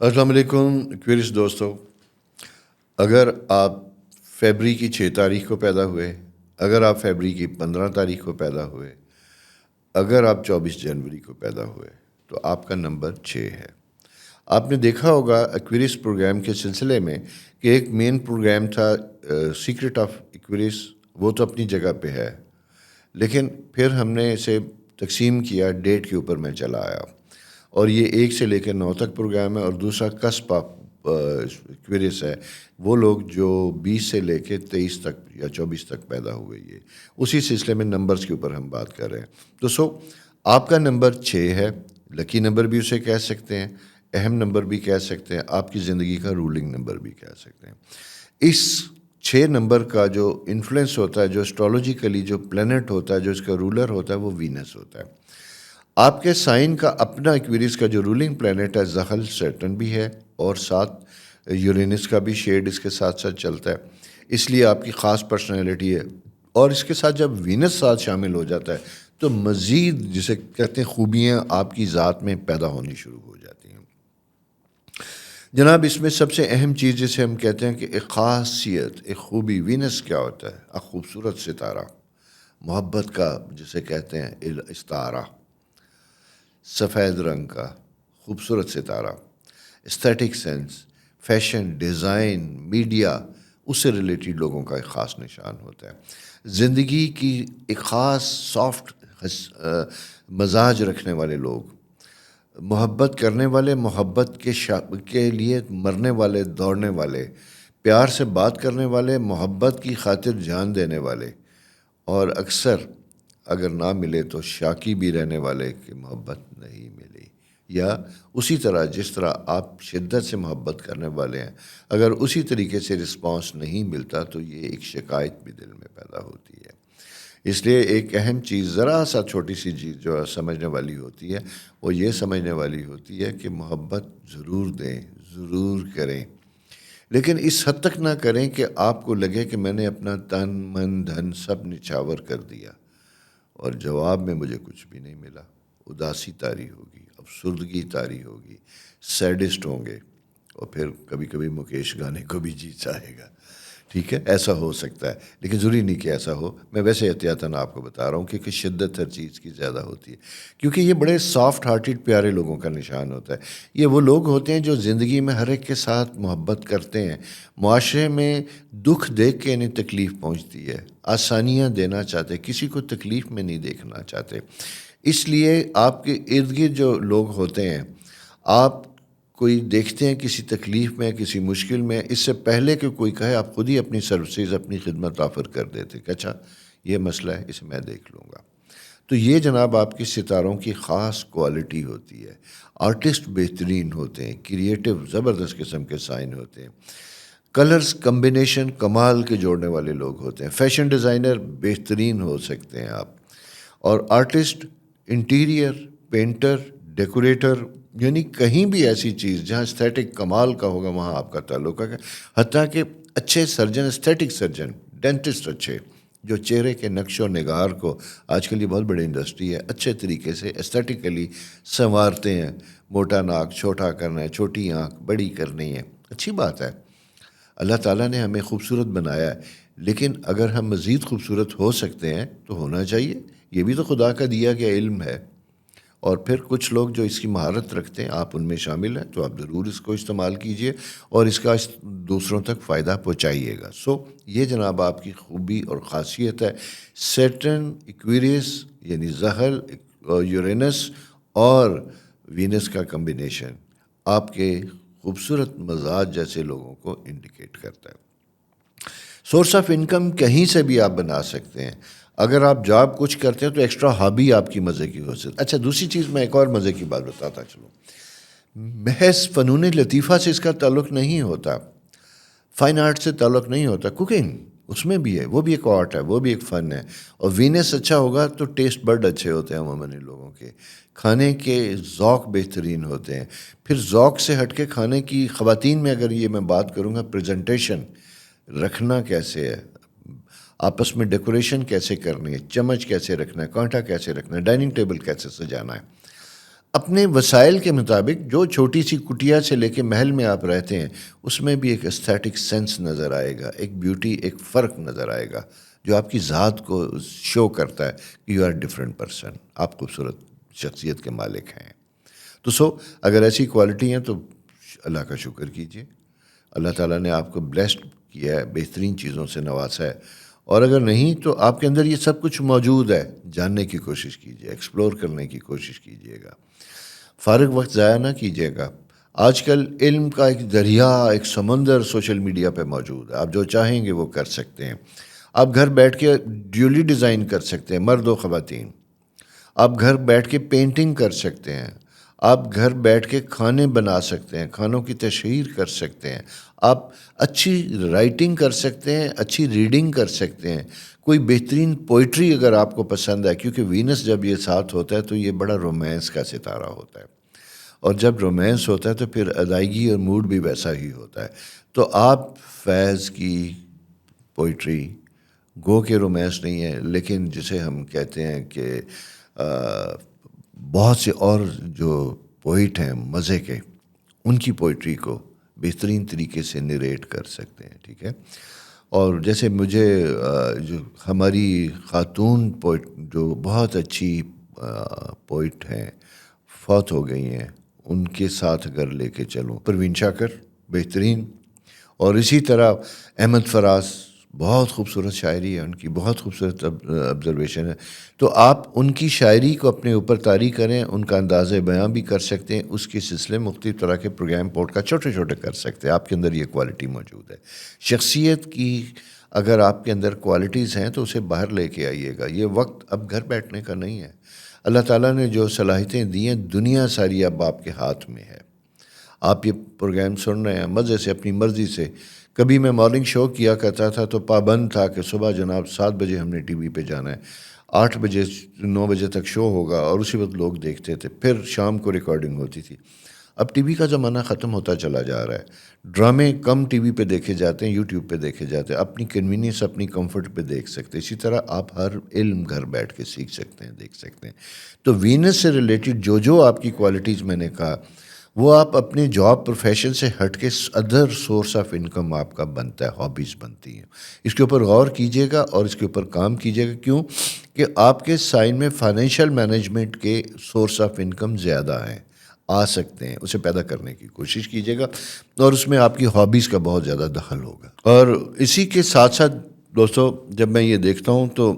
السلام علیکم ایکویریس دوستو. اگر آپ فیبری کی 6 تاریخ کو پیدا ہوئے، اگر آپ فیبری کی 15 تاریخ کو پیدا ہوئے، اگر آپ 24 جنوری کو پیدا ہوئے تو آپ کا نمبر 6 ہے. آپ نے دیکھا ہوگا ایکویریس پروگرام کے سلسلے میں کہ ایک مین پروگرام تھا سیکرٹ آف ایکویریس، وہ تو اپنی جگہ پہ ہے، لیکن پھر ہم نے اسے تقسیم کیا، ڈیٹ کے اوپر میں چلا آیا، اور یہ 1 سے لے کے 9 تک پروگرام ہے، اور دوسرا کسپ آف ایکویریس ہے، وہ لوگ جو 20 سے لے کے 23 تک یا 24 تک پیدا ہوئے. یہ اسی سلسلے میں نمبرز کے اوپر ہم بات کر رہے ہیں. تو آپ کا نمبر 6 ہے، لکی نمبر بھی اسے کہہ سکتے ہیں، اہم نمبر بھی کہہ سکتے ہیں، آپ کی زندگی کا رولنگ نمبر بھی کہہ سکتے ہیں. اس 6 نمبر کا جو انفلوئنس ہوتا ہے، جو اسٹرالوجیکلی جو پلینٹ ہوتا ہے، جو اس کا رولر ہوتا ہے، وہ وینس ہوتا ہے. آپ کے سائن کا اپنا ایکویریس کا جو رولنگ پلینٹ ہے زحل سیٹرن بھی ہے، اور ساتھ یورینس کا بھی شیڈ اس کے ساتھ ساتھ چلتا ہے، اس لیے آپ کی خاص پرسنالٹی ہے. اور اس کے ساتھ جب وینس ساتھ شامل ہو جاتا ہے تو مزید جسے کہتے ہیں خوبیاں آپ کی ذات میں پیدا ہونی شروع ہو جاتی ہیں. جناب، اس میں سب سے اہم چیز جسے ہم کہتے ہیں کہ ایک خاصیت، ایک خوبی، وینس کیا ہوتا ہے؟ ایک خوبصورت ستارہ، محبت کا جسے کہتے ہیں استعارہ، سفید رنگ کا خوبصورت ستارہ، aesthetic sense, fashion, design, media, اس سے ریلیٹڈ لوگوں کا ایک خاص نشان ہوتا ہے. زندگی کی ایک خاص سافٹ مزاج رکھنے والے لوگ، محبت کرنے والے، محبت کے لیے مرنے والے، دوڑنے والے، پیار سے بات کرنے والے، محبت کی خاطر جان دینے والے، اور اکثر اگر نہ ملے تو شاکی بھی رہنے والے کہ محبت نہیں ملی. یا اسی طرح جس طرح آپ شدت سے محبت کرنے والے ہیں، اگر اسی طریقے سے رسپانس نہیں ملتا تو یہ ایک شکایت بھی دل میں پیدا ہوتی ہے. اس لیے ایک اہم چیز، ذرا سا چھوٹی سی چیز جو سمجھنے والی ہوتی ہے، وہ یہ سمجھنے والی ہوتی ہے کہ محبت ضرور دیں، ضرور کریں، لیکن اس حد تک نہ کریں کہ آپ کو لگے کہ میں نے اپنا تن من دھن سب نچھاور کر دیا اور جواب میں مجھے کچھ بھی نہیں ملا. اداسی طاری ہوگی، افسردگی طاری ہوگی، سیڈسٹ ہوں گے، اور پھر کبھی کبھی مکیش گانے کو بھی جی چاہے گا. ٹھیک ہے، ایسا ہو سکتا ہے، لیکن ضروری نہیں کہ ایسا ہو. میں ویسے احتیاطاً آپ کو بتا رہا ہوں کہ شدت ہر چیز کی زیادہ ہوتی ہے، کیونکہ یہ بڑے سافٹ ہارٹڈ پیارے لوگوں کا نشان ہوتا ہے. یہ وہ لوگ ہوتے ہیں جو زندگی میں ہر ایک کے ساتھ محبت کرتے ہیں، معاشرے میں دکھ دیکھ کے انہیں تکلیف پہنچتی ہے، آسانیاں دینا چاہتے، کسی کو تکلیف میں نہیں دیکھنا چاہتے. اس لیے آپ کے ارد گرد جو لوگ ہوتے ہیں، آپ کوئی دیکھتے ہیں کسی تکلیف میں، کسی مشکل میں، اس سے پہلے کہ کوئی کہے آپ خود ہی اپنی سروسز، اپنی خدمت آفر کر دیتے کہ اچھا یہ مسئلہ ہے، اسے میں دیکھ لوں گا. تو یہ جناب آپ کی ستاروں کی خاص کوالٹی ہوتی ہے. آرٹسٹ بہترین ہوتے ہیں، کریٹو زبردست قسم کے سائن ہوتے ہیں، کلرز کمبینیشن کمال کے جوڑنے والے لوگ ہوتے ہیں، فیشن ڈیزائنر بہترین ہو سکتے ہیں آپ، اور آرٹسٹ، انٹیریئر، پینٹر، ڈیکوریٹر، یعنی کہیں بھی ایسی چیز جہاں استھیٹک کمال کا ہوگا وہاں آپ کا تعلق ہے. حتیٰ کہ اچھے سرجن، استھیٹک سرجن، ڈینٹسٹ اچھے، جو چہرے کے نقش و نگار کو، آج کل یہ بہت بڑی انڈسٹری ہے، اچھے طریقے سے استھیٹیکلی سنوارتے ہیں. موٹا ناک چھوٹا کرنا ہے، چھوٹی آنکھ بڑی کرنی ہے، اچھی بات ہے. اللہ تعالیٰ نے ہمیں خوبصورت بنایا ہے، لیکن اگر ہم مزید خوبصورت ہو سکتے ہیں تو ہونا چاہیے. یہ بھی تو خدا کا دیا گیا علم ہے. اور پھر کچھ لوگ جو اس کی مہارت رکھتے ہیں، آپ ان میں شامل ہیں، تو آپ ضرور اس کو استعمال کیجئے اور اس کا دوسروں تک فائدہ پہنچائیے گا. یہ جناب آپ کی خوبی اور خاصیت ہے. سیٹرن، ایکویریس یعنی زحل، یورینس اور وینس کا کمبینیشن آپ کے خوبصورت مزاج جیسے لوگوں کو انڈیکیٹ کرتا ہے. سورس آف انکم کہیں سے بھی آپ بنا سکتے ہیں. اگر آپ جاب کچھ کرتے ہیں تو ایکسٹرا ہابی آپ کی مزے کی ہو سکتی. اچھا، دوسری چیز میں ایک اور مزے کی بات بتاتا چلوں. محض فنون لطیفہ سے اس کا تعلق نہیں ہوتا، فائن آرٹ سے تعلق نہیں ہوتا. کوکنگ اس میں بھی ہے، وہ بھی ایک آرٹ ہے، وہ بھی ایک فن ہے. اور وینس اچھا ہوگا تو ٹیسٹ برڈ اچھے ہوتے ہیں عموماً ان لوگوں کے، کھانے کے ذوق بہترین ہوتے ہیں. پھر ذوق سے ہٹ کے کھانے کی، خواتین میں اگر یہ میں بات کروں گا، پریزنٹیشن رکھنا کیسے ہے، آپس میں ڈیکوریشن کیسے کرنی ہے، چمچ کیسے رکھنا ہے، کانٹا کیسے رکھنا ہے، ڈائننگ ٹیبل کیسے سجانا ہے. اپنے وسائل کے مطابق جو چھوٹی سی کٹیا سے لے کے محل میں آپ رہتے ہیں اس میں بھی ایک استھیٹک سینس نظر آئے گا، ایک بیوٹی، ایک فرق نظر آئے گا جو آپ کی ذات کو شو کرتا ہے کہ یو آر ڈفرینٹ پرسن، آپ خوبصورت شخصیت کے مالک ہیں۔ تو اگر ایسی کوالٹی ہیں تو اللہ کا شکر کیجیے، اللہ تعالیٰ نے آپ کو بلیسڈ کیا ہے، بہترین چیزوں سے نوازا ہے، اور اگر نہیں تو آپ کے اندر یہ سب کچھ موجود ہے، جاننے کی کوشش کیجیے، ایکسپلور کرنے کی کوشش کیجیے گا، فارغ وقت ضائع نہ کیجیے گا۔ آج کل علم کا ایک دریا، ایک سمندر سوشل میڈیا پہ موجود ہے، آپ جو چاہیں گے وہ کر سکتے ہیں۔ آپ گھر بیٹھ کے ڈیولی ڈیزائن کر سکتے ہیں، مرد و خواتین، آپ گھر بیٹھ کے پینٹنگ کر سکتے ہیں، آپ گھر بیٹھ کے کھانے بنا سکتے ہیں، کھانوں کی تشہیر کر سکتے ہیں، آپ اچھی رائٹنگ کر سکتے ہیں، اچھی ریڈنگ کر سکتے ہیں، کوئی بہترین پوئٹری اگر آپ کو پسند ہے، کیونکہ وینس جب یہ ساتھ ہوتا ہے تو یہ بڑا رومانس کا ستارہ ہوتا ہے، اور جب رومانس ہوتا ہے تو پھر ادائیگی اور موڈ بھی ویسا ہی ہوتا ہے۔ تو آپ فیض کی پوئٹری، گو کے رومانس نہیں ہے لیکن جسے ہم کہتے ہیں کہ بہت سے اور جو پوئٹ ہیں مزے کے، ان کی پوئٹری کو بہترین طریقے سے نریٹ کر سکتے ہیں، ٹھیک ہے۔ اور جیسے مجھے جو ہماری خاتون پوئٹ جو بہت اچھی پوئٹ ہیں فوت ہو گئی ہیں، ان کے ساتھ اگر لے کے چلوں، پروین شاکر بہترین، اور اسی طرح احمد فراز، بہت خوبصورت شاعری ہے ان کی، بہت خوبصورت آبزرویشن ہے۔ تو آپ ان کی شاعری کو اپنے اوپر طاری کریں، ان کا انداز بیاں بھی کر سکتے ہیں، اس کے سلسلے مختلف طرح کے پروگرام پوڈ کا چھوٹے چھوٹے کر سکتے ہیں، آپ کے اندر یہ کوالٹی موجود ہے۔ شخصیت کی اگر آپ کے اندر کوالٹیز ہیں تو اسے باہر لے کے آئیے گا، یہ وقت اب گھر بیٹھنے کا نہیں ہے۔ اللہ تعالیٰ نے جو صلاحیتیں دی ہیں، دنیا ساری اب آپ کے ہاتھ میں ہے۔ آپ یہ پروگرام سن رہے ہیں مزے سے، اپنی مرضی سے۔ کبھی میں مارننگ شو کیا کرتا تھا تو پابند تھا کہ صبح جناب 7 بجے ہم نے ٹی وی پہ جانا ہے، 8 بجے 9 بجے تک شو ہوگا اور اسی وقت لوگ دیکھتے تھے، پھر شام کو ریکارڈنگ ہوتی تھی۔ اب ٹی وی کا زمانہ ختم ہوتا چلا جا رہا ہے، ڈرامے کم ٹی وی پہ دیکھے جاتے ہیں، یوٹیوب پہ دیکھے جاتے ہیں، اپنی کنوینئنس، اپنی کمفرٹ پہ دیکھ سکتے ہیں۔ اسی طرح آپ ہر علم گھر بیٹھ کے سیکھ سکتے ہیں، دیکھ سکتے ہیں۔ تو وینس سے ریلیٹڈ جو آپ کی کوالٹیز میں نے کہا، وہ آپ اپنے جاب پروفیشن سے ہٹ کے ادر سورس آف انکم آپ کا بنتا ہے، ہابیز بنتی ہیں۔ اس کے اوپر غور کیجیے گا اور اس کے اوپر کام کیجیے گا، کیوں کہ آپ کے سائن میں فائنینشیل مینجمنٹ کے سورس آف انکم زیادہ ہیں، آ سکتے ہیں، اسے پیدا کرنے کی کوشش کیجیے گا، اور اس میں آپ کی ہابیز کا بہت زیادہ دخل ہوگا۔ اور اسی کے ساتھ ساتھ دوستو، جب میں یہ دیکھتا ہوں تو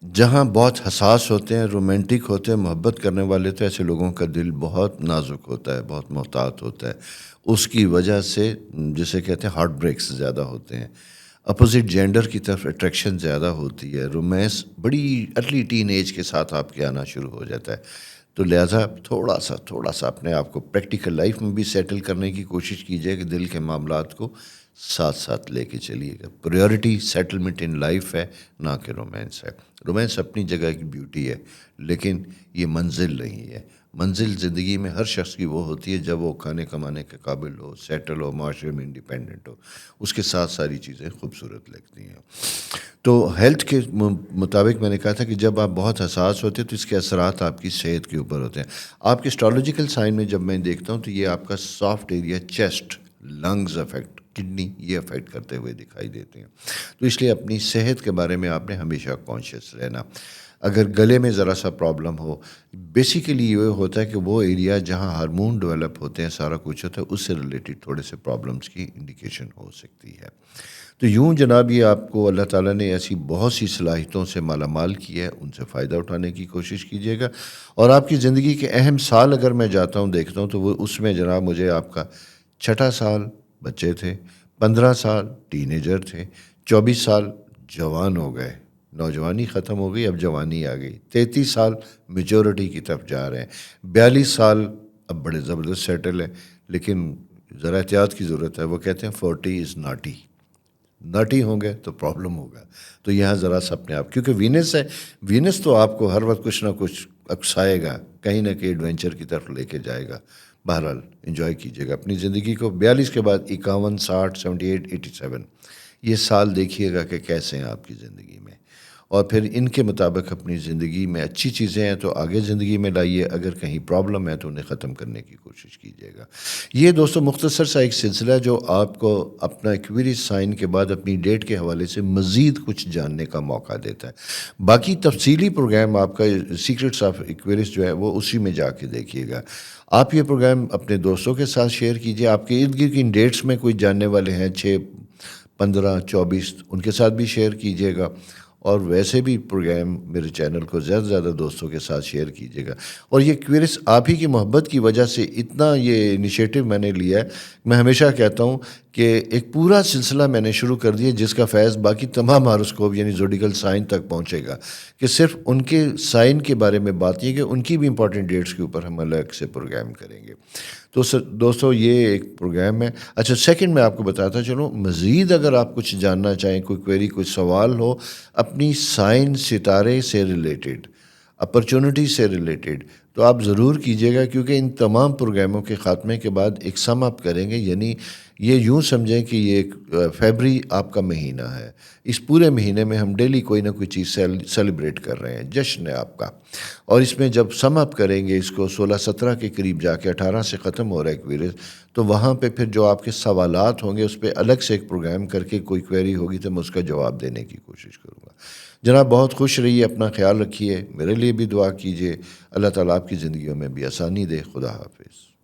جہاں بہت حساس ہوتے ہیں، رومانٹک ہوتے ہیں، محبت کرنے والے، تو ایسے لوگوں کا دل بہت نازک ہوتا ہے، بہت محتاط ہوتا ہے، اس کی وجہ سے جسے کہتے ہیں ہارٹ بریکس زیادہ ہوتے ہیں، اپوزٹ جینڈر کی طرف اٹریکشن زیادہ ہوتی ہے، رومانس بڑی ارلی ٹین ایج کے ساتھ آپ کے آنا شروع ہو جاتا ہے۔ تو لہٰذا تھوڑا سا اپنے آپ کو پریکٹیکل لائف میں بھی سیٹل کرنے کی کوشش کیجیے کہ دل کے معاملات کو ساتھ ساتھ لے کے چلیے گا۔ پریورٹی سیٹلمنٹ ان لائف ہے، نہ کہ رومانس ہے۔ رومانس اپنی جگہ کی بیوٹی ہے، لیکن یہ منزل نہیں ہے۔ منزل زندگی میں ہر شخص کی وہ ہوتی ہے جب وہ کھانے کمانے کے قابل ہو، سیٹل ہو، معاشرے میں انڈیپینڈنٹ ہو، اس کے ساتھ ساری چیزیں خوبصورت لگتی ہیں۔ تو ہیلتھ کے مطابق میں نے کہا تھا کہ جب آپ بہت حساس ہوتے ہیں تو اس کے اثرات آپ کی صحت کے اوپر ہوتے ہیں۔ آپ کے اسٹرالوجیکل سائن میں جب میں دیکھتا ہوں تو یہ آپ کا soft area, chest, lungs affect, kidney, یہ افیکٹ کرتے ہوئے دکھائی دیتے ہیں۔ تو اس لیے اپنی صحت کے بارے میں آپ نے ہمیشہ کانشیس رہنا۔ اگر گلے میں ذرا سا پرابلم ہو، بیسیکلی یہ ہوتا ہے کہ وہ ایریا جہاں ہارمون ڈیولپ ہوتے ہیں، سارا کچھ ہوتا ہے، اس سے ریلیٹڈ تھوڑے سے پرابلمس کی انڈیکیشن ہو سکتی ہے۔ تو یوں جناب، یہ آپ کو اللہ تعالیٰ نے ایسی بہت سی صلاحیتوں سے مالا مال کیا ہے، ان سے فائدہ اٹھانے کی کوشش کیجیے گا۔ اور آپ کی زندگی کے اہم سال اگر میں جاتا ہوں، دیکھتا ہوں، تو وہ اس میں جناب مجھے آپ کا 6 سال بچے تھے، 15 سال ٹین ایجر تھے، 24 سال جوان ہو گئے، نوجوانی ختم ہو گئی، اب جوانی آ گئی، 33 سال میچورٹی کی طرف جا رہے ہیں، 42 سال اب بڑے زبردست سیٹل ہیں، لیکن ذرا احتیاط کی ضرورت ہے۔ وہ کہتے ہیں 40 از ناٹی، ناٹی ہوں گے تو پرابلم ہوگا۔ تو یہاں ذرا سا اپنے آپ، کیونکہ وینس ہے، وینس تو آپ کو ہر وقت کچھ نہ کچھ اکسائے گا، کہیں نہ کہیں ایڈونچر کی طرف لے کے جائے گا۔ بہرحال انجوائے کیجیے گا اپنی زندگی کو۔ 42 کے بعد 51، 60، 78، 87 یہ سال دیکھیے گا کہ کیسے ہیں آپ کی زندگی میں، اور پھر ان کے مطابق اپنی زندگی میں اچھی چیزیں ہیں تو آگے زندگی میں لائیے، اگر کہیں پرابلم ہے تو انہیں ختم کرنے کی کوشش کیجیے گا۔ یہ دوستو مختصر سا ایک سلسلہ جو آپ کو اپنا ایکویریس سائن کے بعد اپنی ڈیٹ کے حوالے سے مزید کچھ جاننے کا موقع دیتا ہے۔ باقی تفصیلی پروگرام آپ کا سیکرٹس آف ایکویریس جو ہے وہ اسی میں جا کے دیکھیے گا۔ آپ یہ پروگرام اپنے دوستوں کے ساتھ شیئر کیجیے، آپ کے ارد گرد کی ڈیٹس میں کوئی جاننے والے ہیں 6، 15، 24، ان کے ساتھ بھی شیئر کیجیے گا، اور ویسے بھی پروگرام میرے چینل کو زیادہ سے زیادہ دوستوں کے ساتھ شیئر کیجیے گا۔ اور یہ ایکویریس آپ ہی کی محبت کی وجہ سے اتنا یہ انیشیٹو میں نے لیا ہے۔ میں ہمیشہ کہتا ہوں کہ ایک پورا سلسلہ میں نے شروع کر دیا جس کا فیض باقی تمام ہاروسکوپ یعنی زوڈیکل سائن تک پہنچے گا، کہ صرف ان کے سائن کے بارے میں بات یہ کہ ان کی بھی امپورٹنٹ ڈیٹس کے اوپر ہم الگ سے پروگرام کریں گے۔ تو دوستو یہ ایک پروگرام ہے۔ اچھا، سیکنڈ میں آپ کو بتاتا چلوں، مزید اگر آپ کچھ جاننا چاہیں، کوئی کوئری، کوئی سوال ہو اپنی سائن، ستارے سے ریلیٹڈ، اپرچونٹی سے ریلیٹڈ، تو آپ ضرور کیجیے گا، کیونکہ ان تمام پروگراموں کے خاتمے کے بعد ایک سم اپ کریں گے، یعنی یہ یوں سمجھیں کہ یہ ایک فیبری آپ کا مہینہ ہے۔ اس پورے مہینے میں ہم ڈیلی کوئی نہ کوئی چیز سیلیبریٹ کر رہے ہیں، جشن ہے آپ کا، اور اس میں جب سم اپ کریں گے اس کو 16-17 کے قریب جا کے 18 سے ختم ہو رہا ہے ایکویریس، تو وہاں پہ پھر جو آپ کے سوالات ہوں گے اس پہ الگ سے ایک پروگرام کر کے کوئی کوئری ہوگی تو میں اس کا جواب دینے کی کوشش کروں گا۔ جناب بہت خوش رہیے، اپنا خیال رکھیے، میرے لیے بھی دعا کیجیے، اللہ تعالیٰ آپ کی زندگیوں میں بھی آسانی دے۔ خدا حافظ۔